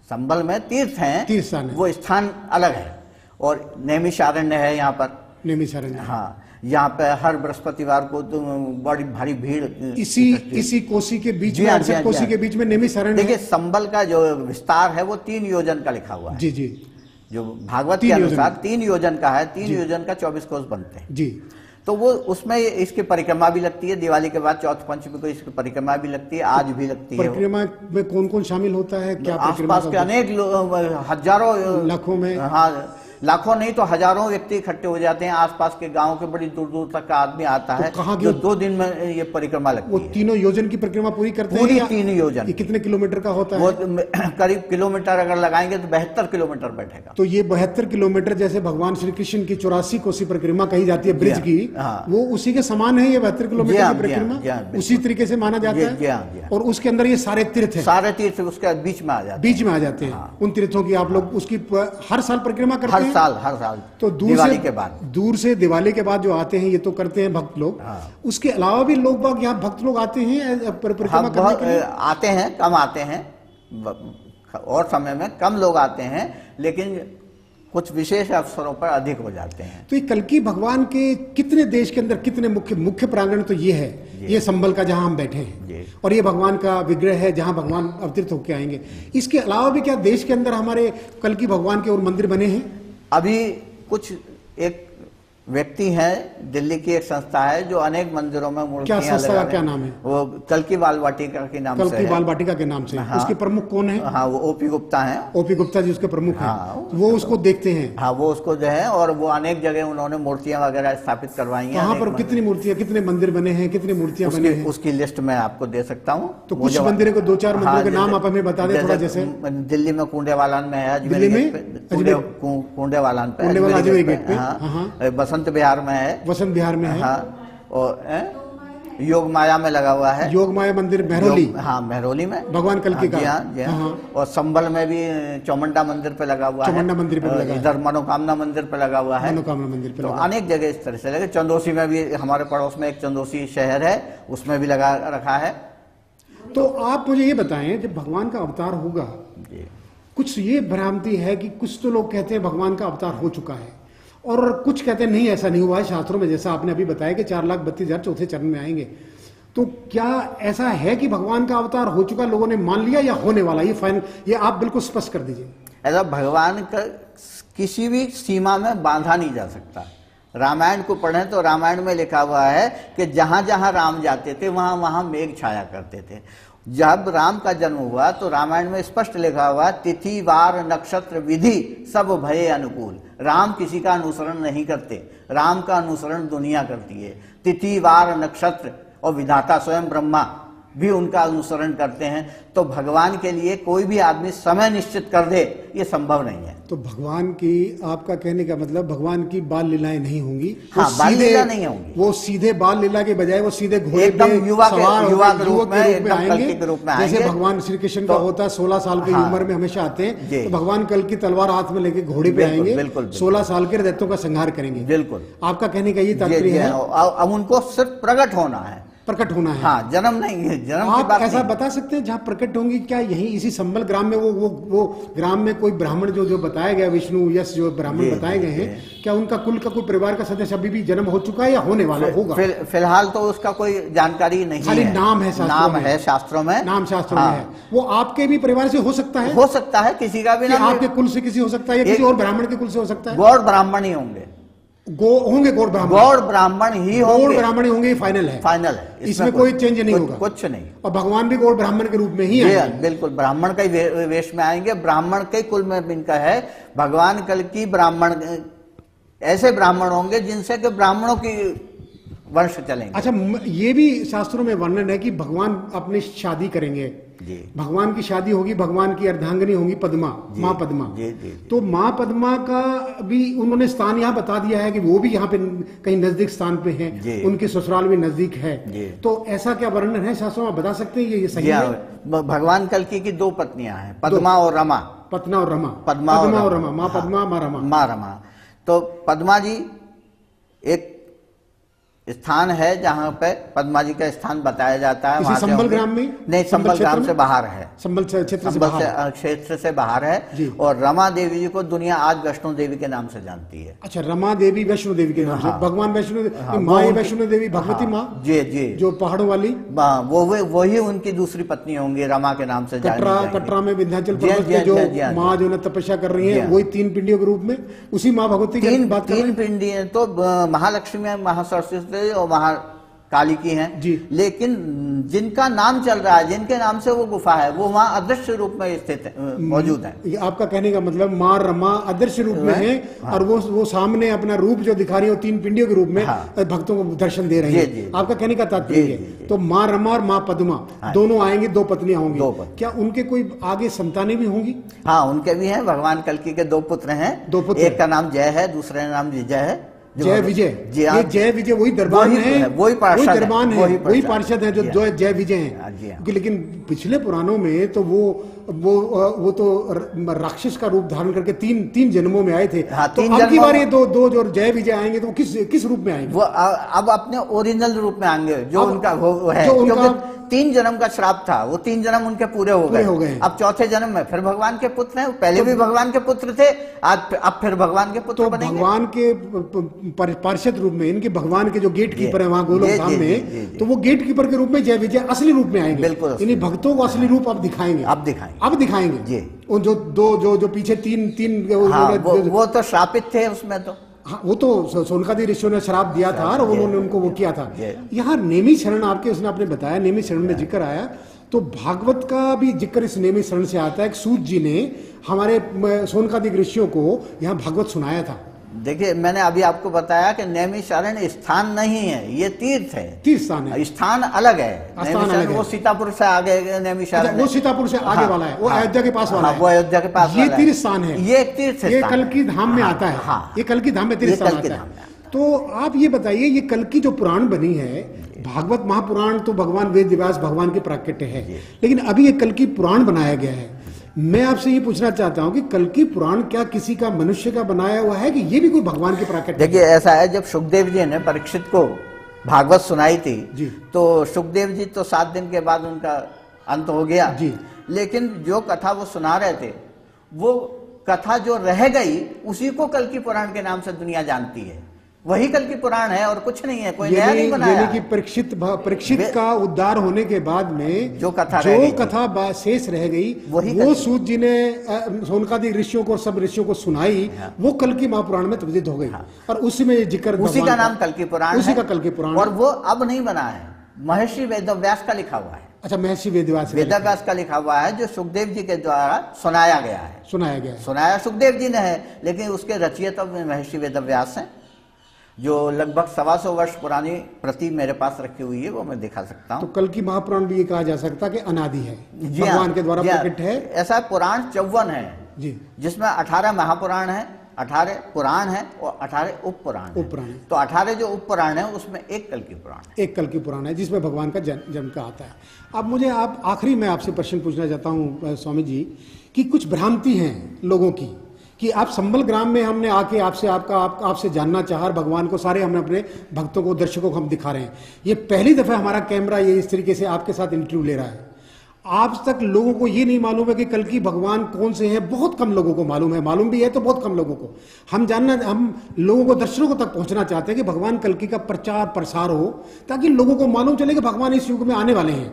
संबल में तीर्थ है, वो स्थान अलग है। और नैमिषारण्य है यहाँ पर, नैमिषारण्य, हाँ। यहाँ पे हर बृहस्पतिवार को तो बड़ी भारी भीड़ इसी कोसी के बीच में, कोसी के बीच में नैमिषारण्य। देखिए संबल का जो विस्तार है वो 3 योजन का लिखा हुआ है। जी जी। जो भागवत के अनुसार 3 योजन का है, 3 योजन का 24 कोस बनते हैं जी। तो वो उसमें इसकी परिक्रमा भी लगती है, दिवाली के बाद चौथ पंचमी को इसकी परिक्रमा भी लगती है, आज भी लगती है। परिक्रमा में कौन कौन शामिल होता है? क्या आसपास के अनेक हजारों, लाखों में, हाँ लाखों नहीं तो हजारों व्यक्ति इकट्ठे हो जाते हैं। आसपास के गांव के बड़ी दूर दूर तक का आदमी आता है, जो 2 दिन में ये परिक्रमा लगती है। वो 3 योजन की परिक्रमा पूरी करते हैं? पूरी 3 योजन। ये कितने किलोमीटर का होता है? वो करीब किलोमीटर अगर लगाएंगे तो 72 किलोमीटर बैठेगा। तो ये 72 किलोमीटर, जैसे भगवान श्री कृष्ण की 84 कोसी परिक्रमा कही जाती है ब्रिज की, वो उसी के समान है ये 72 किलोमीटर की परिक्रमा, उसी तरीके से माना जाता है। और उसके अंदर ये सारे तीर्थ है, सारे तीर्थ उसके बीच में आ जाते हैं। उन तीर्थों की आप लोग उसकी हर साल परिक्रमा करते हैं? हर साल। तो दिवाली के बाद जो आते हैं, ये तो करते हैं भक्त लोग। उसके अलावा भी लोग बाग यहाँ भक्त लोग आते हैं परिक्रमा करने के लिए? आते हैं, कम आते हैं, और समय में कम लोग आते हैं, लेकिन कुछ विशेष अवसरों पर अधिक हो जाते हैं। तो ये कल्कि भगवान के कितने देश के अंदर कितने मुख्य प्रांगण तो ये है ये संबल का जहां हम बैठे हैं, जी। और ये भगवान का विग्रह है जहां भगवान अवतरित होकर आएंगे। इसके अलावा भी क्या देश के अंदर हमारे कल की भगवान के और मंदिर बने हैं? अभी कुछ एक व्यक्ति हैं, दिल्ली की एक संस्था है जो अनेक मंदिरों में मूर्तियां क्या संस्था का लगा क्या रहे नाम है? हैं। वो कल की बाल वाटिका के नाम कल से की है। बाल वाटिका के नाम से। हाँ। उसके प्रमुख कौन है? हाँ, वो ओपी गुप्ता हैं। ओपी गुप्ता जी उसके प्रमुख हैं। हाँ, वो उसको देखते हैं। हाँ, वो उसको जो है, और वो अनेक जगह उन्होंने मूर्तियां वगैरह स्थापित करवाई हैं। कहाँ अनेक पर मंदिर। कितनी मूर्तियां, कितने मंदिर बने हैं, कितनी मूर्तियां बने हैं? उसकी लिस्ट मैं आपको दे सकता हूँ। तो कुछ मंदिरों को, 2-4 मंदिरों के नाम आप हमें बता दें थोड़ा। जैसे दिल्ली में कुंडेवालान में है, दिल्ली में कुंडेवालान पे, कुंडेवाला अजमेर गेट पे। हाँ, बसंत विहार में है, वसंत विहार में है। हाँ, और योग माया में लगा हुआ है। योग माया मंदिर मेहरौली। हाँ, मेहरौली में भगवान कल्कि का। जी हाँ, जी हाँ। और संबल में भी चौमुंडा मंदिर पे लगा हुआ है। चौमुंडा मंदिर पे लगा है। इधर मनोकामना मंदिर पे लगा हुआ है। मनोकामना मंदिर पे तो लगा। अनेक जगह इस तरह से लगे। चंदोसी में भी, हमारे पड़ोस में एक चंदोसी शहर है, उसमें भी लगा रखा है। तो आप मुझे ये बताएं, जब भगवान का अवतार होगा, जी। कुछ ये भ्रांति है कि कुछ तो लोग कहते हैं भगवान का अवतार हो चुका है, और कुछ कहते हैं नहीं, ऐसा नहीं हुआ है। शास्त्रों में जैसा आपने अभी बताया कि 4,32,000 चौथे चरण में आएंगे, तो क्या ऐसा है कि भगवान का अवतार हो चुका, लोगों ने मान लिया, या होने वाला? ये फाइनल, ये आप बिल्कुल स्पष्ट कर दीजिए। ऐसा भगवान का किसी भी सीमा में बांधा नहीं जा सकता। रामायण को पढ़ें तो रामायण में लिखा हुआ है कि जहां जहां राम जाते थे वहां वहां मेघ छाया करते थे। जब राम का जन्म हुआ तो रामायण में स्पष्ट लिखा हुआ, तिथि वार नक्षत्र विधि सब भये अनुकूल। राम किसी का अनुसरण नहीं करते, राम का अनुसरण दुनिया करती है। तिथि वार नक्षत्र, और विधाता स्वयं ब्रह्मा भी उनका अनुसरण करते हैं। तो भगवान के लिए कोई भी आदमी समय निश्चित कर दे, ये संभव नहीं है। तो भगवान की, आपका कहने का मतलब भगवान की बाल लीलाएं नहीं होंगी? हाँ, बाल लीला नहीं होंगी। वो सीधे बाल लीला के बजाय वो सीधे घोड़े एकदम पे युवा सवार के रूप में, आएंगे, एकदम कल्कि के रूप में जैसे आएंगे। भगवान श्री कृष्ण का होता है 16 साल की हाँ, उम्र में हमेशा आते हैं, जी। तो भगवान कल की तलवार हाथ में लेके घोड़े पे बिल्कुल, आएंगे, बिल्कुल, 16 साल के दैत्यों का संहार करेंगे। बिल्कुल। आपका कहने का ये तात्पर्य है? अब उनको सिर्फ प्रकट होना है, प्रकट होना है। हाँ, जन्म नहीं है, जन्म की आप बात ऐसा नहीं। बता सकते हैं जहां प्रकट होंगी? क्या यही इसी संबल ग्राम में वो ग्राम में कोई ब्राह्मण जो बताया गया, विष्णु यश जो ब्राह्मण बताए गए हैं, क्या उनका कुल का कोई परिवार का सदस्य अभी भी जन्म हो चुका है या होने वाला होगा? फिलहाल तो उसका कोई जानकारी नहीं खाली है। नाम है शास्त्रों नाम में। है शास्त्रों में, नाम शास्त्रों हाँ। में है। वो आपके भी परिवार से हो सकता है? हो सकता है, किसी का भी कि नाम। आपके कुल से किसी हो सकता है या किसी और ब्राह्मण के कुल से हो सकता है? गौड़ ब्राह्मण ही होंगे, होंगे गौड़ ब्राह्मण। गौड़ ब्राह्मण ही गौड़ होंगे, ब्राह्मण ही होंगे, ये फाइनल है? फाइनल है। इसमें कोई चेंज नहीं होगा? कुछ नहीं। और भगवान भी गौड़ ब्राह्मण के रूप में ही ये आएंगे? बिल्कुल ब्राह्मण का ही वेश में आएंगे। ब्राह्मण के कुल में इनका है। भगवान कल की ब्राह्मण, ऐसे ब्राह्मण होंगे जिनसे कि ब्राह्मणों की वंश चलेंगे। अच्छा, ये भी शास्त्रों में वर्णन है कि भगवान अपनी शादी करेंगे। जी। भगवान की शादी होगी, भगवान की अर्धांगिनी होंगी पद्मा, माँ पद्मा। जी, जी। तो माँ पद्मा का भी उन्होंने स्थान यहाँ बता दिया है कि वो भी यहाँ पे कहीं नजदीक स्थान पे जी। है, उनके ससुराल भी नजदीक है। जी। तो ऐसा क्या वर्णन है शास्त्रों में, बता सकते हैं ये सही जी हाँ, है? भगवान कल्कि की 2 पत्नियां हैं, पद्मा और रमा। पद्मा और रमा। पद्मा और रमा। माँ हाँ, पद्मा, माँ रमा। माँ रमा। तो पद्मा जी एक स्थान है जहाँ पे पद्मा जी का स्थान बताया जाता है। किसी वहाँ से संबल होंगे। ग्राम में? नहीं, संबल संबल ग्राम क्षेत्र से में? बाहर है। संबल क्षेत्र से संबल बाहर? क्षेत्र से बाहर है। जी। और रमा देवी जी को दुनिया आज वैष्णो देवी के नाम से जानती है। अच्छा, रमा देवी वैष्णो देवी के नाम से? हाँ। भगवान वैष्णो, हाँ, माँ वो वैष्णो देवी भगवती हाँ, माँ, जी जी, जो पहाड़ों वाली, वही उनकी दूसरी पत्नी होंगी, रमा के नाम से जानी जाएंगी। कटरा में विंध्याचल जी हाँ, पर्वत जी पे हाँ, जो जी हाँ, जी हाँ। माँ जो है तपस्या कर रही जी है, हाँ। वही 3 पिंडियों के रूप में उसी माँ भगवती की बात कर रहे तीन हैं? पिंडी है तो महालक्ष्मी, महासरस्वती और काली की हैं। जी। लेकिन जिनका नाम चल रहा है, जिनके नाम से वो गुफा है, वो वहां अदृश्य रूप में स्थित मौजूद है। ये आपका कहने का मतलब माँ रमा अदृश्य रूप में है, हाँ। और वो सामने अपना रूप जो दिखा रही है वो 3 पिंडियों के रूप में हाँ। भक्तों को दर्शन दे रही जी, है। जी। आपका कहने का तात्पर्य जी, है। जी, जी। तो माँ रमा और माँ पद्मा हाँ। दोनों आएंगी, 2 पत्नियां होंगी। 2 पत्नी। क्या उनके कोई आगे संतानें भी होंगी? हाँ, उनके भी हैं। भगवान कल्कि के 2 पुत्र हैं। 2 पुत्र। एक का नाम जय है, दूसरे का नाम विजय है। जय विजय। जी हाँ, ये जय विजय वही दरबान वही है, वही पार्षद है, दरबान है, वही पार्षद है जो जी हाँ। जय विजय जी है। हाँ। क्योंकि लेकिन पिछले पुराणों में तो वो तो राक्षस का रूप धारण करके 3 जन्मों में आए थे। हाँ, तो 3 अब की जन्मों बार ये दो जो जय विजय आएंगे तो वो किस रूप में आएंगे? वो अब अपने ओरिजिनल रूप में आएंगे, जो अब- उनका वो है। जो उनका 3 जन्म का श्राप था, वो 3 जन्म उनके पूरे हो गए। अब चौथे जन्म में फिर भगवान के पुत्र हैं। पहले भी भगवान के पुत्र थे, अब फिर भगवान के पुत्र बनेंगे। भगवान के पार्षद रूप में, इनके भगवान के जो गेट कीपर है वहां गोलोक धाम में, तो वो गेट कीपर के रूप में जय विजय असली रूप में आएंगे। बिल्कुल, इन्हीं भक्तों को असली रूप अब दिखाएंगे। अब दिखाएंगे जी। जो पीछे तीन वो तो श्रापित थे उसमें तो। हाँ, वो तो सोनकादि ऋषियों ने श्राप दिया था और उन्होंने उनको वो किया था। यहाँ नेमी शरण आपके उसने आपने बताया, नेमी शरण में जिक्र आया, तो भागवत का भी जिक्र इस नेमी शरण से आता है। सूत जी ने हमारे सोनकादि ऋषियों को यहाँ भागवत सुनाया था। देखिए, मैंने अभी आपको बताया कि नेमी शरण स्थान नहीं है, ये तीर्थ है। तीर्थ स्थान है, स्थान अलग है। वो सीतापुर से आगे नेमी शरण, वो सीतापुर से आगे वाला है, वो अयोध्या के पास वाला है। वो अयोध्या के पास ये तीर्थ स्थान है, ये एक तीर्थ, ये कल्कि धाम में आता है। ये कल्कि धाम में तीर्थ स्थान आता है। तो आप ये बताइए, ये कल्कि जो पुराण बनी है, भागवत महापुराण तो भगवान वेद व्यास भगवान के प्राकट्य है, लेकिन अभी ये कल्कि पुराण बनाया गया है। मैं आपसे ये पूछना चाहता हूं कि कल्कि पुराण क्या किसी का मनुष्य का बनाया हुआ है कि ये भी कोई भगवान के प्राकट्य? देखिए, ऐसा है, जब सुखदेव जी ने परीक्षित को भागवत सुनाई थी जी, तो सुखदेव जी तो 7 दिन के बाद उनका अंत हो गया जी, लेकिन जो कथा वो सुना रहे थे, वो कथा जो रह गई उसी को कल्कि पुराण के नाम से दुनिया जानती है। वही कल्कि पुराण है और कुछ नहीं है, कोई नया नहीं बनाया। यानी कि परीक्षित का उद्धार होने के बाद में जो कथा शेष रह गई, वो सूत जी ने सोनकादि ऋषियों को, सब ऋषियों को सुनाई, वो कल्कि महापुराण में तब्दील हो गई। और उसी में जिक्र, उसी का नाम कल्कि पुराण, उसी का कल्कि पुराण, और वो अब नहीं बना है, महर्षि वेदव्यास का लिखा हुआ है। अच्छा, महर्षि वेदव्यास का लिखा हुआ है, जो सुखदेव जी के द्वारा सुनाया गया है। सुनाया सुखदेव जी ने है, लेकिन उसके रचयिता महर्षि वेदव्यास हैं, जो लगभग 125 वर्ष पुरानी प्रति मेरे पास रखी हुई है, वो मैं दिखा सकता हूँ। तो कल्कि महापुराण भी ये कहा जा सकता है कि अनादि है, भगवान के द्वारा प्रकट है। ऐसा पुराण 54 है जी, जिसमें 18 महापुराण है, 18 पुराण है और 18 उप पुराण है। तो 18 जो उप पुराण है उसमें एक कल्कि पुराण है, एक कल्कि पुराण है जिसमें भगवान का जन्म का आता है। अब मुझे आप आखिरी में आपसे प्रश्न पूछना चाहता हूँ स्वामी जी, कि कुछ भ्रांति हैं लोगों की कि आप संबल ग्राम में हमने आके आपसे जानना चाहा, भगवान को सारे हमने अपने भक्तों को, दर्शकों को हम दिखा रहे हैं। ये पहली दफा हमारा कैमरा ये इस तरीके से आपके साथ इंटरव्यू ले रहा है। आज तक लोगों को ये नहीं मालूम है कि कल्कि भगवान कौन से हैं, बहुत कम लोगों को मालूम है, मालूम भी है तो बहुत कम लोगों को। हम लोगों को, दर्शकों को तक पहुंचना चाहते हैं कि भगवान कल्कि का प्रचार प्रसार हो, ताकि लोगों को मालूम चले कि भगवान इस युग में आने वाले हैं।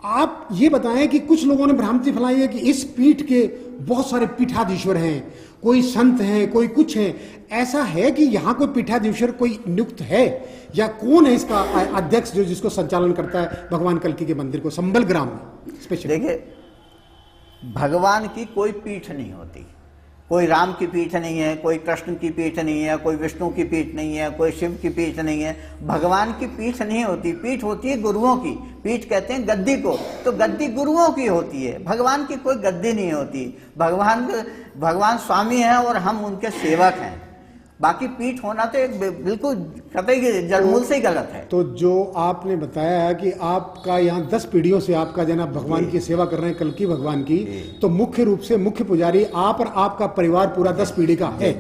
आप ये बताएं कि कुछ लोगों ने भ्रांति फैलाई है कि इस पीठ के बहुत सारे पीठाधीश्वर हैं, कोई संत हैं, कोई कुछ है। ऐसा है कि यहाँ कोई पीठाधीश्वर कोई नियुक्त है, या कौन है इसका अध्यक्ष जो जिसको संचालन करता है भगवान कल्कि के मंदिर को संबल ग्राम में स्पेशल? देखिए, भगवान की कोई पीठ नहीं होती, कोई राम की पीठ नहीं है, कोई कृष्ण की पीठ नहीं है, कोई विष्णु की पीठ नहीं है, कोई शिव की पीठ नहीं है। भगवान की पीठ नहीं होती, पीठ होती है गुरुओं की। पीठ कहते हैं गद्दी को, तो गद्दी गुरुओं की होती है, भगवान की कोई गद्दी नहीं होती। भगवान स्वामी हैं और हम उनके सेवक हैं। बाकी पीठ होना तो एक बिल्कुल कतई जड़मूल से ही गलत है। तो जो आपने बताया है कि आपका यहाँ 10 पीढ़ियों से आपका जना भगवान की सेवा कर रहे हैं, कल्कि भगवान की, तो मुख्य रूप से मुख्य पुजारी आप और आपका परिवार पूरा 10 पीढ़ी का है।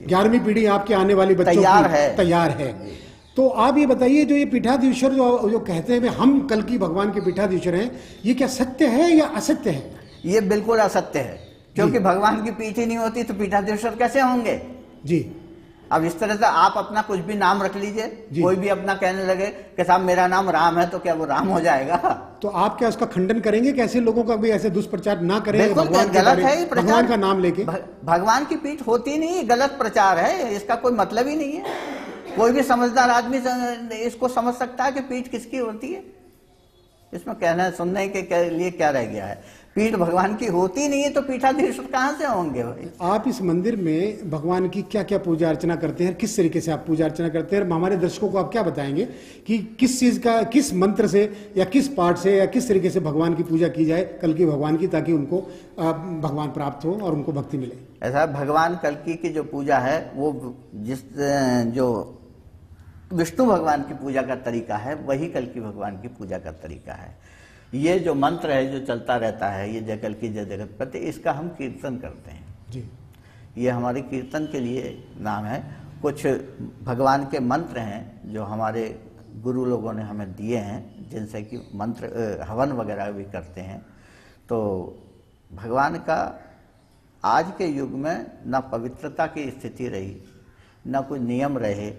11वीं पीढ़ी आपके आने वाली बच्चों तैयार है। तो आप ये बताइए, जो ये पीठाधीश्वर जो कहते हैं हम कल्कि भगवान के पीठाधीश्वर हैं, ये क्या सत्य है या असत्य है? ये बिल्कुल असत्य है, क्योंकि भगवान की पीठ ही नहीं होती तो पीठाधीश्वर कैसे होंगे जी? अब इस तरह से आप अपना कुछ भी नाम रख लीजिए, कोई भी अपना कहने लगे कि साहब मेरा नाम राम है, तो क्या वो राम हो जाएगा? तो आप क्या उसका खंडन करेंगे? कैसे लोगों का भी ऐसे दुष्प्रचार ना करें? भगवान गलत है ये प्रचार, भगवान का नाम लेके। भगवान की पीठ होती नहीं, गलत प्रचार है, इसका कोई मतलब ही नहीं है। कोई भी समझदार आदमी इसको समझ सकता है कि पीठ किसकी होती है। इसमें कहना सुनने के लिए क्या रह गया है? पीठ भगवान की होती नहीं है तो पीठाधीश्वर कहाँ से होंगे भाई? आप इस मंदिर में भगवान की क्या क्या पूजा अर्चना करते हैं, किस तरीके से आप पूजा अर्चना करते हैं? हमारे दर्शकों को आप क्या बताएंगे कि किस चीज का, किस मंत्र से या किस पाठ से या किस तरीके से भगवान की पूजा की जाए कल्कि भगवान की, ताकि उनको भगवान प्राप्त हो और उनको भक्ति मिले? ऐसा भगवान कल्कि की जो पूजा है, वो जो विष्णु भगवान की पूजा का तरीका है, वही कल्कि भगवान की पूजा का तरीका है। ये जो मंत्र है जो चलता रहता है, ये जय कल्कि जय जगतपति, इसका हम कीर्तन करते हैं जी। ये हमारे कीर्तन के लिए नाम है। कुछ भगवान के मंत्र हैं जो हमारे गुरु लोगों ने हमें दिए हैं, जिनसे कि मंत्र हवन वगैरह भी करते हैं। तो भगवान का आज के युग में न पवित्रता की स्थिति रही, न कोई नियम रहे,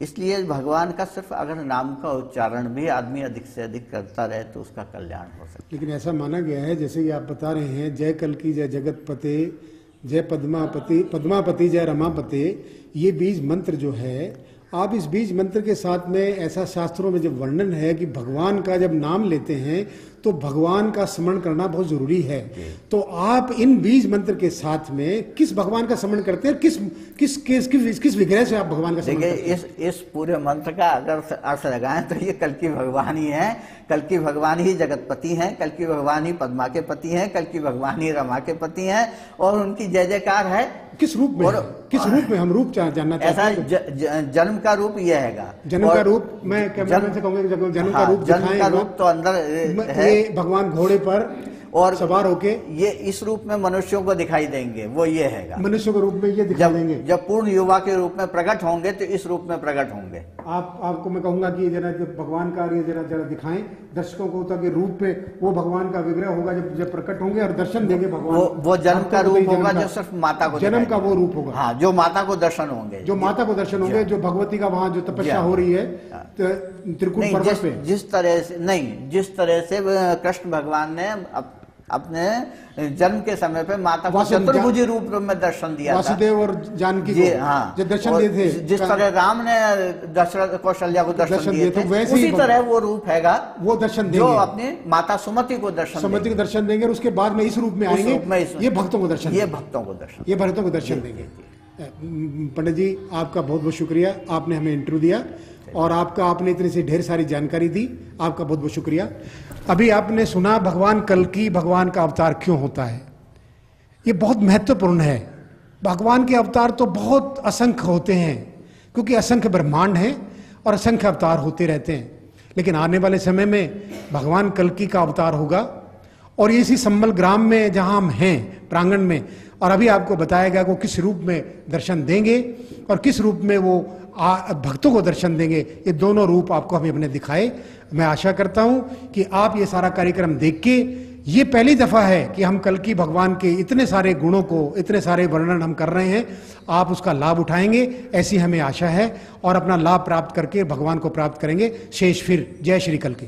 इसलिए भगवान का सिर्फ अगर नाम का उच्चारण भी आदमी अधिक से अधिक करता रहे तो उसका कल्याण हो सकता है। लेकिन ऐसा माना गया है, जैसे कि आप बता रहे हैं, जय कल्कि जय जगतपते, जय पद्मापति जय रमापते, ये बीज मंत्र जो है, आप इस बीज मंत्र के साथ में ऐसा शास्त्रों में जब वर्णन है कि भगवान का जब नाम लेते हैं तो भगवान का स्मरण करना बहुत जरूरी है। तो आप इन बीज मंत्र के साथ में किस भगवान का स्मरण करते हैं, किस विग्रह से आप भगवान का स्मरण करते हैं? इस पूरे मंत्र का अगर अर्थ लगाएं तो ये कल्कि भगवान ही है, कल्कि भगवान ही जगतपति हैं, कल्कि भगवान ही पद्मा के पति हैं, कल्कि भगवान ही रमा के पति हैं, और उनकी जय जयकार है। किस रूप में, किस रूप में हम रूप जानना चाहते हैं? ऐसा जन्म का रूप ये हैगा। जन्म का रूप, मैं कैमरामैन से कहूंगा जन्म का रूप दिखाएं। जन्म का रूप तो अंदर है, भगवान घोड़े पर और सवार होके ये इस रूप में मनुष्यों को दिखाई देंगे, वो ये हैगा। मनुष्यों के रूप में ये दिखाई देंगे। जब पूर्ण युवा के रूप में प्रकट होंगे तो इस रूप में प्रकट होंगे। आपको मैं कहूंगा कि जरा भगवान का ये जरा दिखाएं दर्शकों को, ताकि रूप पे वो भगवान का विग्रह होगा जब प्रकट होंगे और दर्शन देंगे भगवान। वो जन्म का रूप होगा जो सिर्फ माता को, जन्म का वो रूप होगा। हाँ, जो माता को दर्शन होंगे, जो माता को दर्शन होंगे, जो भगवती का वहाँ जो तपस्या हो रही है त्रिकुट पर्वत पे। जिस तरह से कृष्ण भगवान ने अपने जन्म के समय पे माता को चतुर्भुजी रूप में दर्शन दिया था। वासुदेव और जानकी को जो दर्शन दिए थे, जिस तरह राम ने दशरथ कौशल्या को दर्शन दिए थे, उसी तरह वो रूप हैगा, वो दर्शन देंगे, जो अपनी माता सुमति को दर्शन देंगे। और उसके बाद में इस रूप में आएंगे, ये भक्तों को दर्शन, ये भक्तों को दर्शन देंगे। पंडित जी, आपका बहुत बहुत शुक्रिया, आपने हमें इंटरव्यू दिया और आपने इतनी सी ढेर सारी जानकारी दी, आपका बहुत बहुत शुक्रिया। अभी आपने सुना भगवान कल्कि, भगवान का अवतार क्यों होता है, ये बहुत महत्वपूर्ण है। भगवान के अवतार तो बहुत असंख्य होते हैं, क्योंकि असंख्य ब्रह्मांड हैं और असंख्य अवतार होते रहते हैं। लेकिन आने वाले समय में भगवान कल्कि का अवतार होगा, और ये इसी संबल ग्राम में जहां हम हैं प्रांगण में, और अभी आपको बताया गया वो किस रूप में दर्शन देंगे और किस रूप में वो भक्तों को दर्शन देंगे। ये दोनों रूप आपको हमें अपने दिखाए। मैं आशा करता हूं कि आप ये सारा कार्यक्रम देख के, ये पहली दफा है कि हम कल्कि भगवान के इतने सारे गुणों को, इतने सारे वर्णन हम कर रहे हैं, आप उसका लाभ उठाएंगे, ऐसी हमें आशा है, और अपना लाभ प्राप्त करके भगवान को प्राप्त करेंगे। शेष फिर, जय श्री कल्कि।